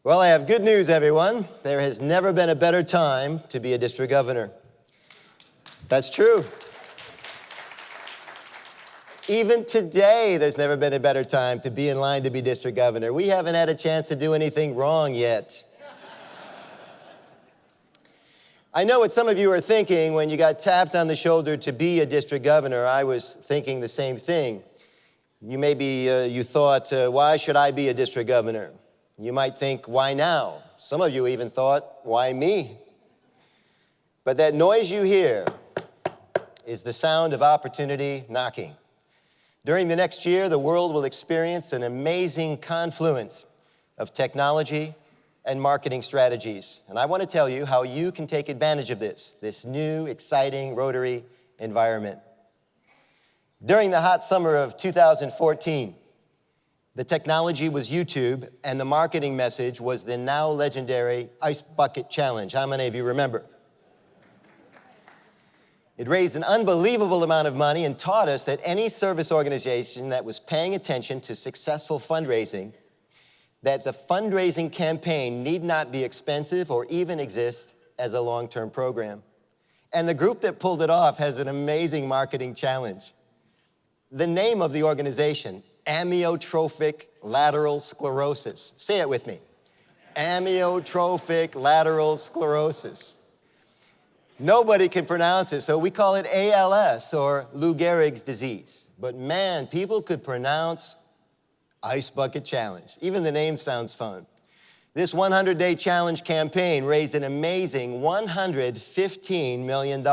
Well, I have good news, everyone. There has never been a better time to be a district governor. That's true. Even today, there's never been a better time to be in line to be district governor. We haven't had a chance to do anything wrong yet. I know what some of you are thinking when you got tapped on the shoulder to be a district governor. I was thinking the same thing. You thought, why should I be a district governor? You might think, why now? Some of you even thought, why me? But that noise you hear is the sound of opportunity knocking. During the next year, the world will experience an amazing confluence of technology and marketing strategies. And I want to tell you how you can take advantage of this new, exciting Rotary environment. During the hot summer of 2014, the technology was YouTube, and the marketing message was the now legendary Ice Bucket Challenge. How many of you remember? It raised an unbelievable amount of money and taught us that any service organization that was paying attention to successful fundraising, that the fundraising campaign need not be expensive or even exist as a long-term program. And the group that pulled it off has an amazing marketing challenge. The name of the organization, amyotrophic lateral sclerosis. Say it with me. Amyotrophic lateral sclerosis. Nobody can pronounce it, so we call it ALS, or Lou Gehrig's disease. But man, people could pronounce Ice Bucket Challenge. Even the name sounds fun. This 100-day challenge campaign raised an amazing $115 million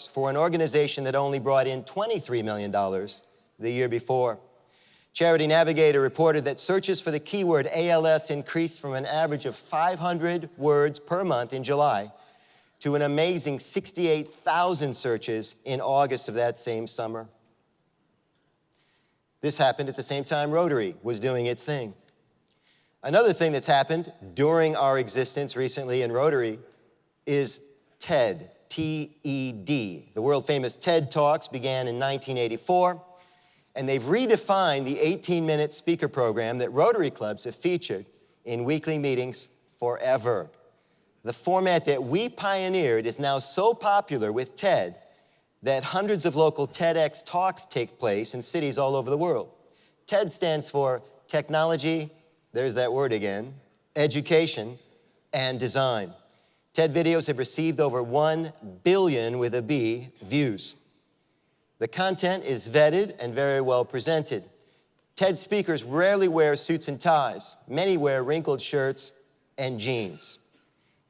for an organization that only brought in $23 million the year before. Charity Navigator reported that searches for the keyword ALS increased from an average of 500 words per month in July to an amazing 68,000 searches in August of that same summer. This happened at the same time Rotary was doing its thing. Another thing that's happened during our existence recently in Rotary is TED, T-E-D. The world-famous TED Talks began in 1984, and they've redefined the 18-minute speaker program that Rotary clubs have featured in weekly meetings forever. The format that we pioneered is now so popular with TED that hundreds of local TEDx talks take place in cities all over the world. TED stands for technology, there's that word again, education, and design. TED videos have received over 1 billion with a B views. The content is vetted and very well presented. TED speakers rarely wear suits and ties. Many wear wrinkled shirts and jeans.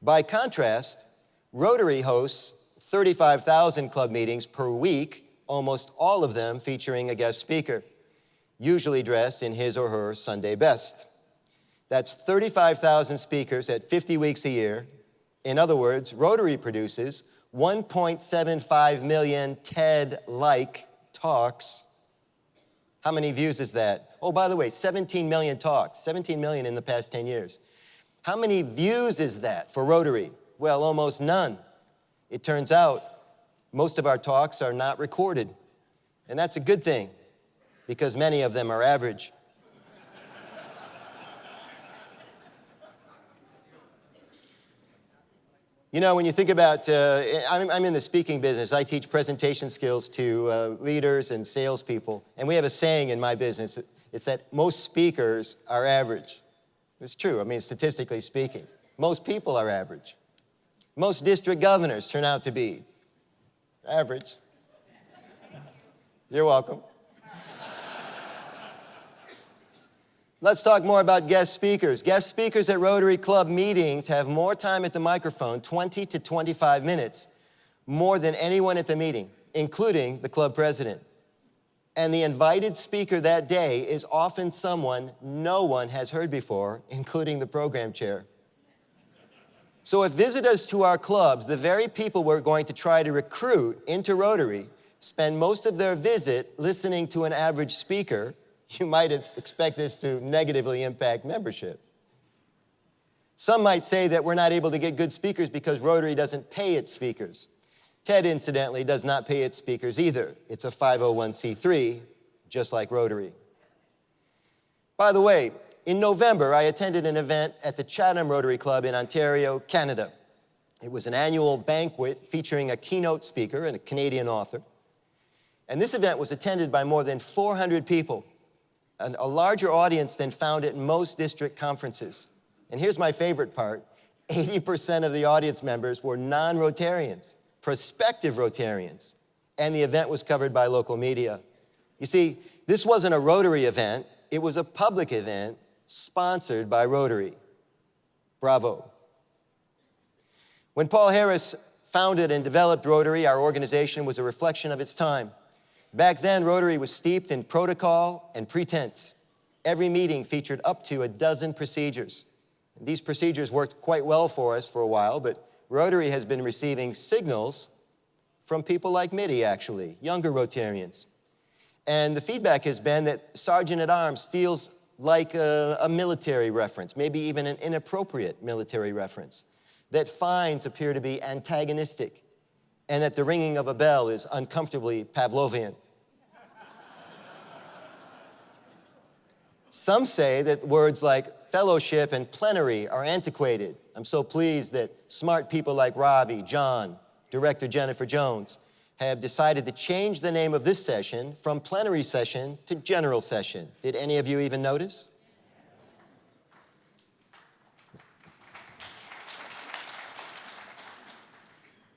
By contrast, Rotary hosts 35,000 club meetings per week, almost all of them featuring a guest speaker, usually dressed in his or her Sunday best. That's 35,000 speakers at 50 weeks a year. In other words, Rotary produces 1.75 million TED-like talks. How many views is that? Oh, by the way, 17 million talks, 17 million in the past 10 years. How many views is that for Rotary? Well, almost none. It turns out most of our talks are not recorded. And that's a good thing, because many of them are average. You know, when you think about, I'm in the speaking business. I teach presentation skills to leaders and salespeople. And we have a saying in my business. It's that most speakers are average. It's true. I mean, statistically speaking, most people are average. Most district governors turn out to be average. You're welcome. Let's talk more about guest speakers. Guest speakers at Rotary Club meetings have more time at the microphone, 20 to 25 minutes, more than anyone at the meeting, including the club president. And the invited speaker that day is often someone no one has heard before, including the program chair. So if visitors to our clubs, the very people we're going to try to recruit into Rotary, spend most of their visit listening to an average speaker, you might expect this to negatively impact membership. Some might say that we're not able to get good speakers because Rotary doesn't pay its speakers. TED, incidentally, does not pay its speakers either. It's a 501c3, just like Rotary. By the way, In November, I attended an event at the Chatham Rotary Club in Ontario, Canada. It was an annual banquet featuring a keynote speaker and a Canadian author. And this event was attended by more than 400 people, and a larger audience than found at most district conferences. And here's my favorite part. 80% of the audience members were non-Rotarians, prospective Rotarians, and the event was covered by local media. You see, this wasn't a Rotary event, it was a public event sponsored by Rotary. Bravo. When Paul Harris founded and developed Rotary, our organization was a reflection of its time. Back then, Rotary was steeped in protocol and pretense. Every meeting featured up to a dozen procedures. These procedures worked quite well for us for a while, but Rotary has been receiving signals from people like Mitty, actually, younger Rotarians. And the feedback has been that Sergeant at Arms feels like a military reference, maybe even an inappropriate military reference, that fines appear to be antagonistic, and that the ringing of a bell is uncomfortably Pavlovian. Some say that words like fellowship and plenary are antiquated. I'm so pleased that smart people like Ravi, John, Director Jennifer Jones, have decided to change the name of this session from plenary session to general session. Did any of you even notice?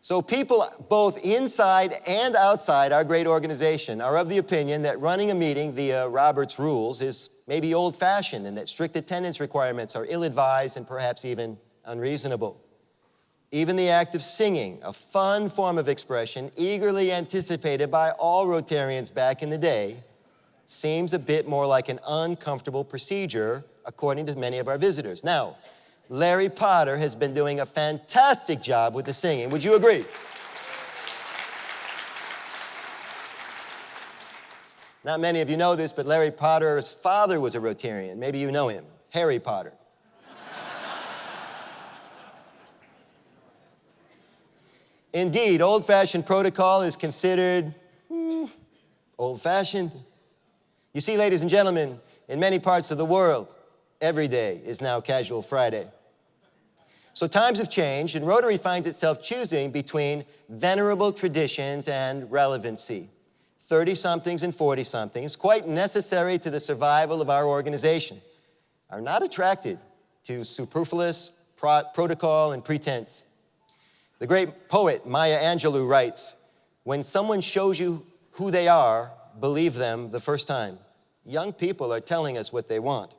So people both inside and outside our great organization are of the opinion that running a meeting via Robert's rules is maybe old-fashioned and that strict attendance requirements are ill-advised and perhaps even unreasonable. Even the act of singing, a fun form of expression eagerly anticipated by all Rotarians back in the day, seems a bit more like an uncomfortable procedure, according to many of our visitors. Now, Larry Potter has been doing a fantastic job with the singing. Would you agree? Not many of you know this, but Larry Potter's father was a Rotarian. Maybe you know him, Harry Potter. Indeed, old-fashioned protocol is considered old-fashioned. You see, ladies and gentlemen, in many parts of the world, every day is now Casual Friday. So times have changed, and Rotary finds itself choosing between venerable traditions and relevancy. 30-somethings and 40-somethings, quite necessary to the survival of our organization, are not attracted to superfluous protocol and pretense. The great poet Maya Angelou writes, "When someone shows you who they are, believe them the first time." Young people are telling us what they want.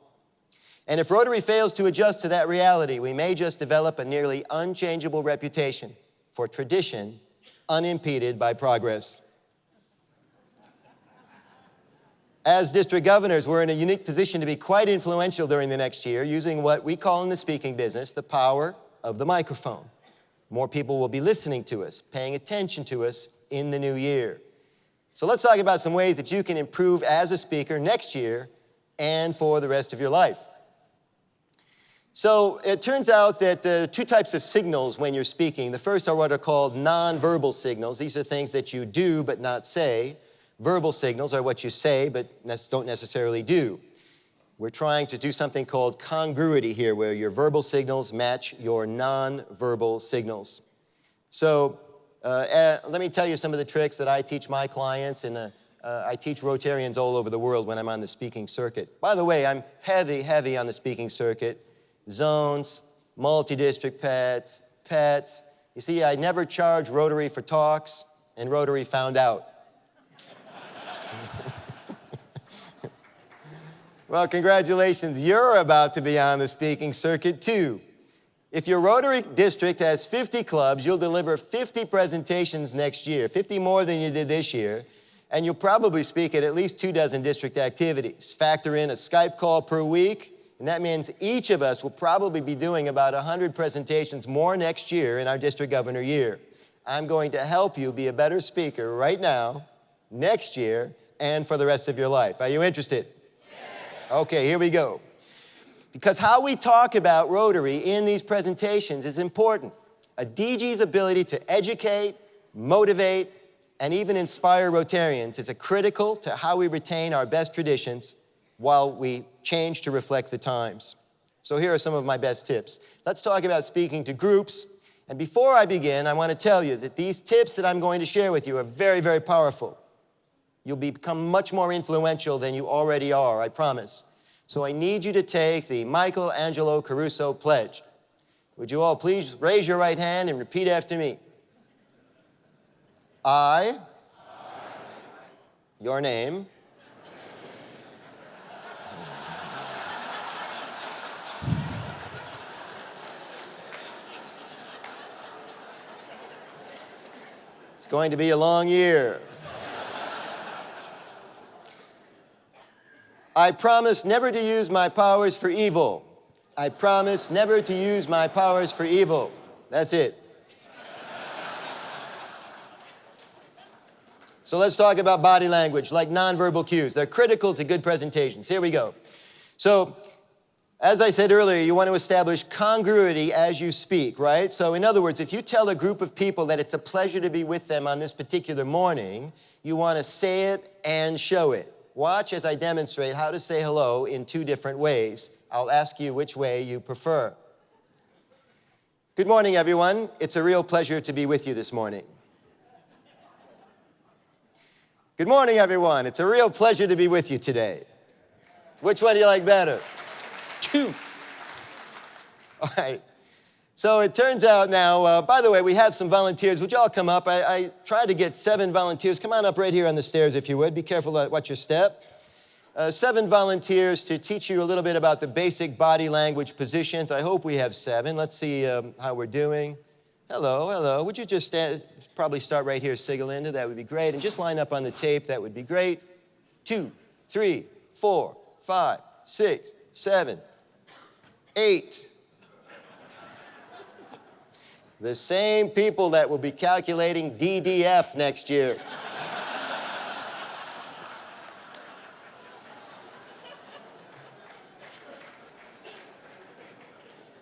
And if Rotary fails to adjust to that reality, we may just develop a nearly unchangeable reputation for tradition unimpeded by progress. As district governors, we're in a unique position to be quite influential during the next year, using what we call in the speaking business the power of the microphone. More people will be listening to us, paying attention to us in the new year. So let's talk about some ways that you can improve as a speaker next year and for the rest of your life. So it turns out that there are two types of signals when you're speaking. The first are what are called nonverbal signals. These are things that you do but not say. Verbal signals are what you say but don't necessarily do. We're trying to do something called congruity here, where your verbal signals match your non-verbal signals. So let me tell you some of the tricks that I teach my clients, and I teach Rotarians all over the world when I'm on the speaking circuit. By the way, I'm heavy on the speaking circuit. Zones, multi-district pets. You see, I never charge Rotary for talks, and Rotary found out. Well, congratulations, you're about to be on the speaking circuit too. If your Rotary district has 50 clubs, you'll deliver 50 presentations next year, 50 more than you did this year, and you'll probably speak at least 24 district activities. Factor in a Skype call per week, and that means each of us will probably be doing about 100 presentations more next year in our district governor year. I'm going to help you be a better speaker right now, next year, and for the rest of your life. Are you interested? Okay, here we go. Because how we talk about Rotary in these presentations is important. A DG's ability to educate, motivate, and even inspire Rotarians is critical to how we retain our best traditions while we change to reflect the times. So here are some of my best tips. Let's talk about speaking to groups. And before I begin, I want to tell you that these tips that I'm going to share with you are very, very powerful. You'll become much more influential than you already are, I promise. So I need you to take the Angelo Caruso pledge. Would you all please raise your right hand and repeat after me? I, your name, it's going to be a long year. I promise never to use my powers for evil. I promise never to use my powers for evil. That's it. So let's talk about body language, like nonverbal cues. They're critical to good presentations. Here we go. So, as I said earlier, you want to establish congruity as you speak, right? So in other words, if you tell a group of people that it's a pleasure to be with them on this particular morning, you want to say it and show it. Watch as I demonstrate how to say hello in two different ways. I'll ask you which way you prefer. Good morning, everyone. It's a real pleasure to be with you this morning. Good morning, everyone. It's a real pleasure to be with you today. Which one do you like better? Two. All right. So it turns out now, by the way, we have some volunteers. Would you all come up? I tried to get 7 volunteers. Come on up right here on the stairs, if you would. Be careful, watch your step. 7 volunteers to teach you a little bit about the basic body language positions. I hope we have 7. Let's see how we're doing. Hello, hello. Would you just probably start right here, Sigalinda? That would be great. And just line up on the tape. That would be great. 2, 3, 4, 5, 6, 7, 8. The same people that will be calculating DDF next year.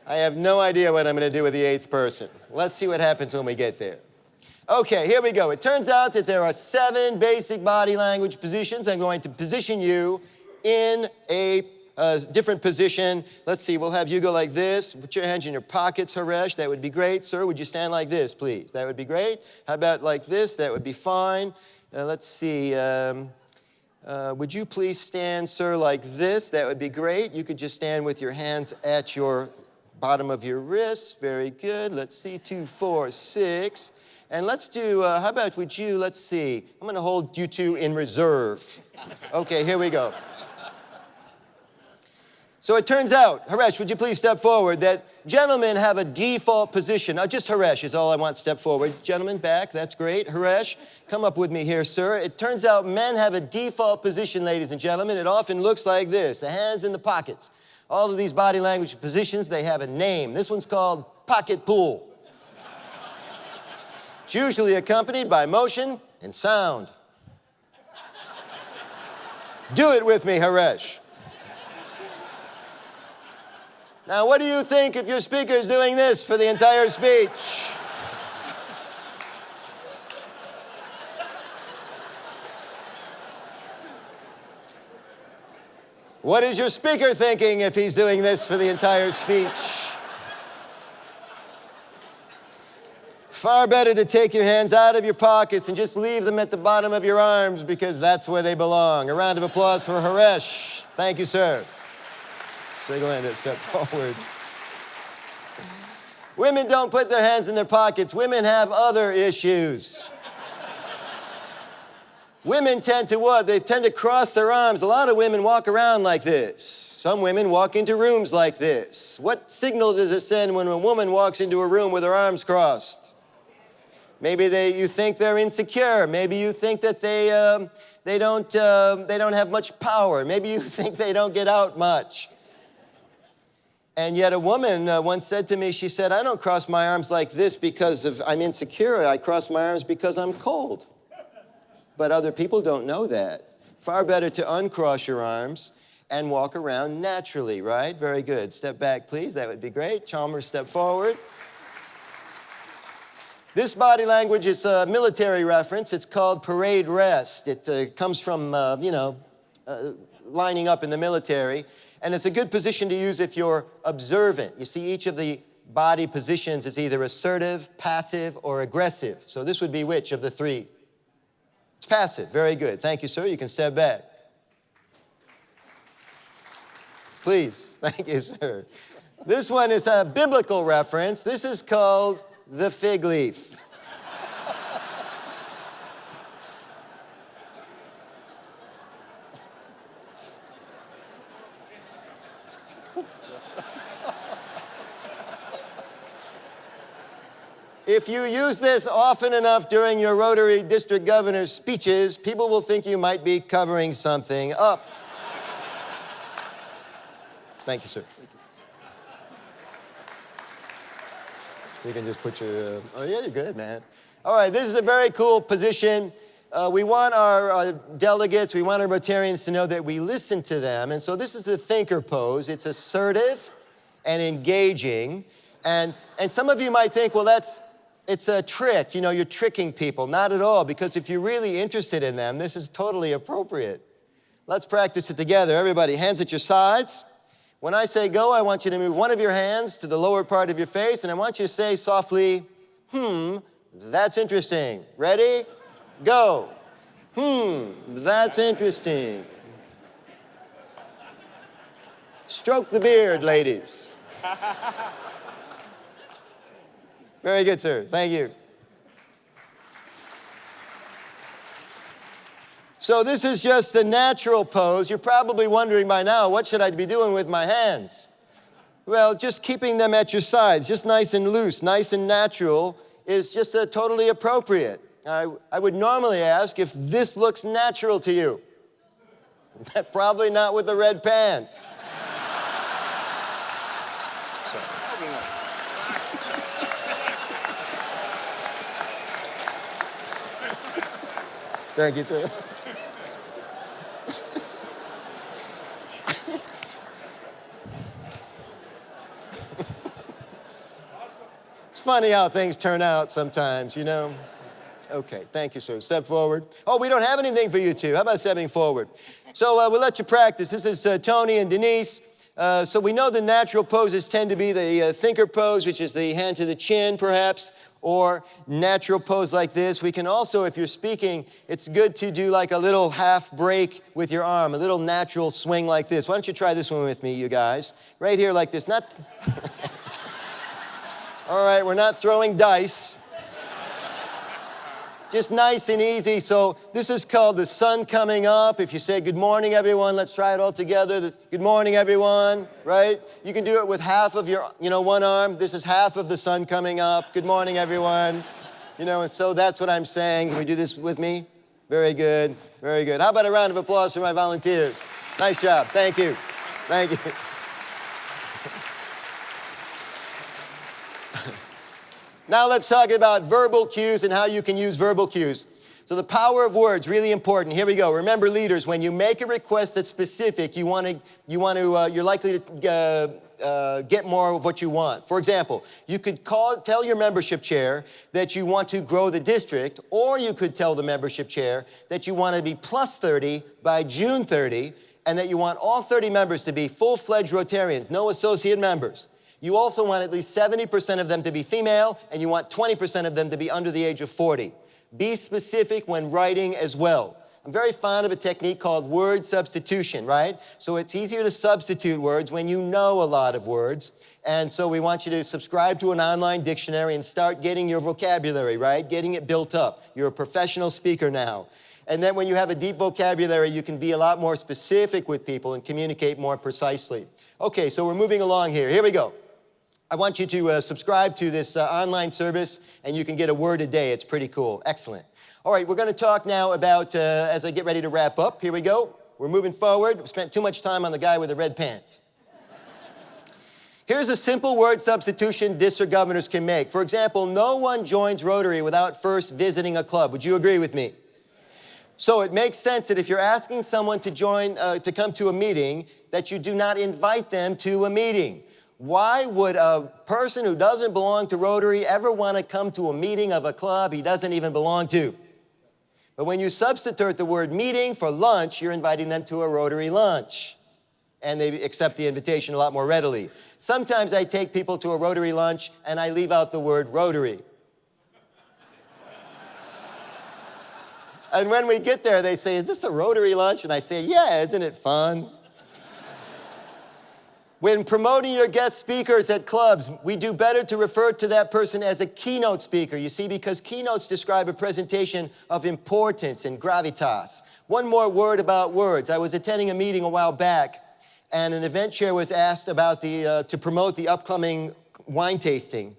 I have no idea what I'm going to do with the 8th person. Let's see what happens when we get there. Okay, here we go. It turns out that there are 7 basic body language positions. I'm going to position you in a different position. Let's see, we'll have you go like this. Put your hands in your pockets, Haresh. That would be great. Sir, would you stand like this, please? That would be great. How about like this? That would be fine. Let's see. Would you please stand, sir, like this? That would be great. You could just stand with your hands at your bottom of your wrists. Very good. Let's see. 2, 4, 6. And let's do, how about would you, let's see. I'm going to hold you 2 in reserve. Okay, here we go. So it turns out, Haresh, would you please step forward, that gentlemen have a default position. Just Haresh is all I want. Step forward. Gentlemen, back. That's great. Haresh, come up with me here, sir. It turns out men have a default position, ladies and gentlemen. It often looks like this, the hands in the pockets. All of these body language positions, they have a name. This one's called pocket pool. It's usually accompanied by motion and sound. Do it with me, Haresh. Now, what do you think if your speaker is doing this for the entire speech? What is your speaker thinking if he's doing this for the entire speech? Far better to take your hands out of your pockets and just leave them at the bottom of your arms, because that's where they belong. A round of applause for Haresh. Thank you, sir. Sigalinda, step forward. Women don't put their hands in their pockets. Women have other issues. Women tend to what? They tend to cross their arms. A lot of women walk around like this. Some women walk into rooms like this. What signal does it send when a woman walks into a room with her arms crossed? Maybe you think they're insecure. Maybe you think that they don't have much power. Maybe you think they don't get out much. And yet a woman once said to me, she said, I don't cross my arms like this because I'm insecure. I cross my arms because I'm cold. But other people don't know that. Far better to uncross your arms and walk around naturally, right? Very good. Step back, please. That would be great. Chalmers, step forward. This body language is a military reference. It's called parade rest. It comes from, lining up in the military. And it's a good position to use if you're observant. You see, each of the body positions is either assertive, passive, or aggressive. So this would be which of the three? It's passive. Very good. Thank you, sir. You can step back. Please. Thank you, sir. This one is a biblical reference. This is called the fig leaf. If you use this often enough during your Rotary District Governor's speeches, people will think you might be covering something up. Thank you, sir. Thank you. You can just put your, oh yeah, you're good, man. All right, this is a very cool position. We want our delegates, we want our Rotarians to know that we listen to them. And so this is the thinker pose. It's assertive and engaging. And some of you might think, well, it's a trick. You know, you're tricking people. Not at all, because if you're really interested in them, this is totally appropriate. Let's practice it together. Everybody, hands at your sides. When I say go, I want you to move one of your hands to the lower part of your face, and I want you to say softly, that's interesting. Ready? Go. That's interesting. Stroke the beard, ladies. Very good, sir. Thank you. So this is just the natural pose. You're probably wondering by now, what should I be doing with my hands? Well, just keeping them at your sides, just nice and loose, nice and natural, is just totally appropriate. I would normally ask if this looks natural to you. Probably not with the red pants. Thank you, sir. It's funny how things turn out sometimes, you know. Okay, thank you, sir. Step forward. Oh, we don't have anything for you two. How about stepping forward? So we'll let you practice. This is Tony and Denise. So we know the natural poses tend to be the thinker pose, which is the hand to the chin, perhaps, or natural pose like this. We can also, if you're speaking, it's good to do like a little half break with your arm, a little natural swing like this. Why don't you try this one with me, you guys? Right here like this. Not. All right, we're not throwing dice. Just nice and easy. So this is called the sun coming up. If you say, good morning, everyone, let's try it all together. Good morning, everyone, right? You can do it with half of your, one arm. This is half of the sun coming up. Good morning, everyone. And so that's what I'm saying. Can we do this with me? Very good, very good. How about a round of applause for my volunteers? Nice job, thank you, thank you. Now let's talk about verbal cues and how you can use verbal cues. So the power of words, really important. Here we go. Remember, leaders, when you make a request that's specific, you're likely to get more of what you want. For example, you could tell your membership chair that you want to grow the district, or you could tell the membership chair that you want to be plus 30 by June 30, and that you want all 30 members to be full-fledged Rotarians, no associate members. You also want at least 70% of them to be female, and you want 20% of them to be under the age of 40. Be specific when writing as well. I'm very fond of a technique called word substitution, right? So it's easier to substitute words when you know a lot of words. And so we want you to subscribe to an online dictionary and start getting your vocabulary, right? Getting it built up. You're a professional speaker now. And then when you have a deep vocabulary, you can be a lot more specific with people and communicate more precisely. Okay, so we're moving along here. Here we go. I want you to subscribe to this online service, and you can get a word a day. It's pretty cool. Excellent. All right, we're going to talk now about, as I get ready to wrap up, here we go. We're moving forward. We spent too much time on the guy with the red pants. Here's a simple word substitution district governors can make. For example, no one joins Rotary without first visiting a club. Would you agree with me? So it makes sense that if you're asking someone to join, to come to a meeting, that you do not invite them to a meeting. Why would a person who doesn't belong to Rotary ever want to come to a meeting of a club he doesn't even belong to? But when you substitute the word meeting for lunch, you're inviting them to a Rotary lunch. and they accept the invitation a lot more readily. Sometimes I take people to a Rotary lunch and I leave out the word Rotary. And when we get there, they say, "Is this a Rotary lunch?" And I say, "Yeah, isn't it fun?" When promoting your guest speakers at clubs, we do better to refer to that person as a keynote speaker, you see, because keynotes describe a presentation of importance and gravitas. One more word about words. I was attending a meeting a while back, and an event chair was asked about to promote the upcoming wine tasting.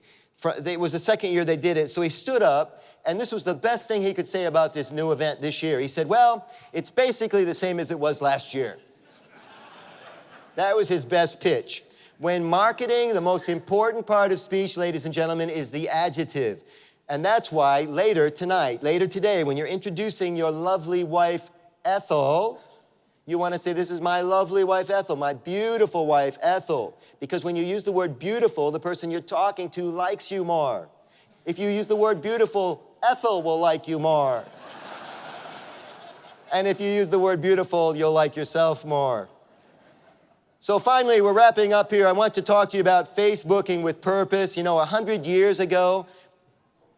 It was the second year they did it, so he stood up, and this was the best thing he could say about this new event this year. He said, "Well, it's basically the same as it was last year." That was his best pitch. When marketing, the most important part of speech, ladies and gentlemen, is the adjective. And that's why later today, when you're introducing your lovely wife, Ethel, you want to say, "This is my lovely wife, Ethel, my beautiful wife, Ethel." Because when you use the word beautiful, the person you're talking to likes you more. If you use the word beautiful, Ethel will like you more. And if you use the word beautiful, you'll like yourself more. So finally, we're wrapping up here. I want to talk to you about Facebooking with purpose. You know, 100 years ago,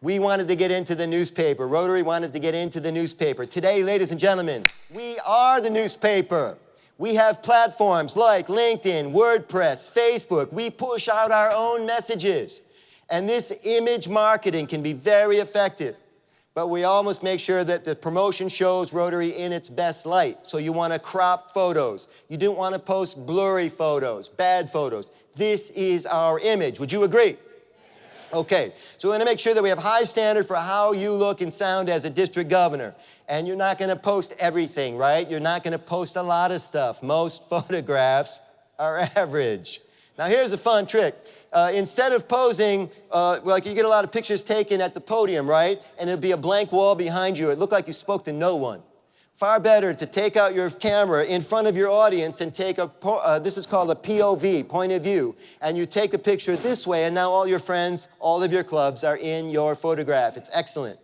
we wanted to get into the newspaper. Rotary wanted to get into the newspaper. Today, ladies and gentlemen, we are the newspaper. We have platforms like LinkedIn, WordPress, Facebook. We push out our own messages. And this image marketing can be very effective. But we almost make sure that the promotion shows Rotary in its best light. So you want to crop photos. You don't want to post blurry photos, bad photos. This is our image. Would you agree? Okay, so we're going to make sure that we have high standard for how you look and sound as a district governor. And you're not going to post everything, right? You're not going to post a lot of stuff. Most photographs are average. Now here's a fun trick. Instead of posing, like you get a lot of pictures taken at the podium, right? And it'll be a blank wall behind you. It looked like you spoke to no one. Far better to take out your camera in front of your audience and take this is called a POV, point of view. And you take a picture this way, and now all your friends, all of your clubs are in your photograph. It's excellent.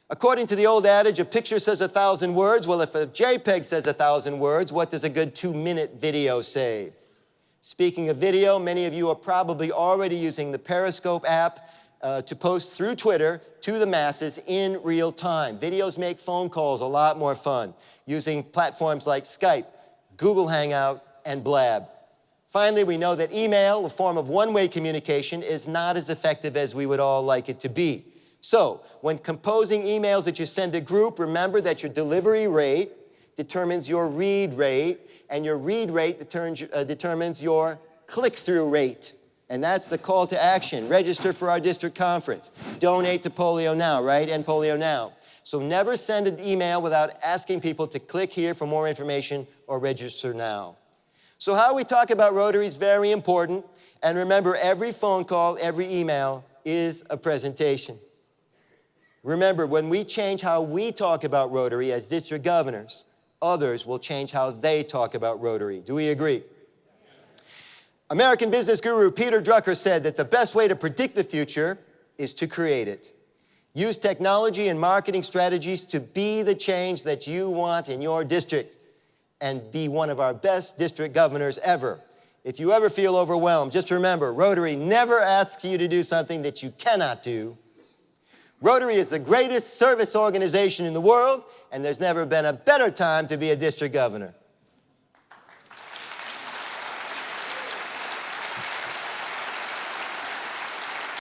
According to the old adage, a picture says 1,000 words. Well, if a JPEG says 1,000 words, what does a good 2-minute video say? Speaking of video, many of you are probably already using the Periscope app to post through Twitter to the masses in real time. Videos make phone calls a lot more fun using platforms like Skype, Google Hangout, and Blab. Finally, we know that email, a form of one-way communication, is not as effective as we would all like it to be. So, when composing emails that you send a group, remember that your delivery rate determines your read rate, and your read rate determines your click-through rate. And that's the call to action. Register for our district conference. Donate to Polio Now, right? End Polio Now. So never send an email without asking people to click here for more information or register now. So how we talk about Rotary is very important. And remember, every phone call, every email is a presentation. Remember, when we change how we talk about Rotary as district governors, others will change how they talk about Rotary. Do we agree? American business guru Peter Drucker said that the best way to predict the future is to create it. Use technology and marketing strategies to be the change that you want in your district and be one of our best district governors ever. If you ever feel overwhelmed, just remember, Rotary never asks you to do something that you cannot do. Rotary is the greatest service organization in the world, and there's never been a better time to be a district governor.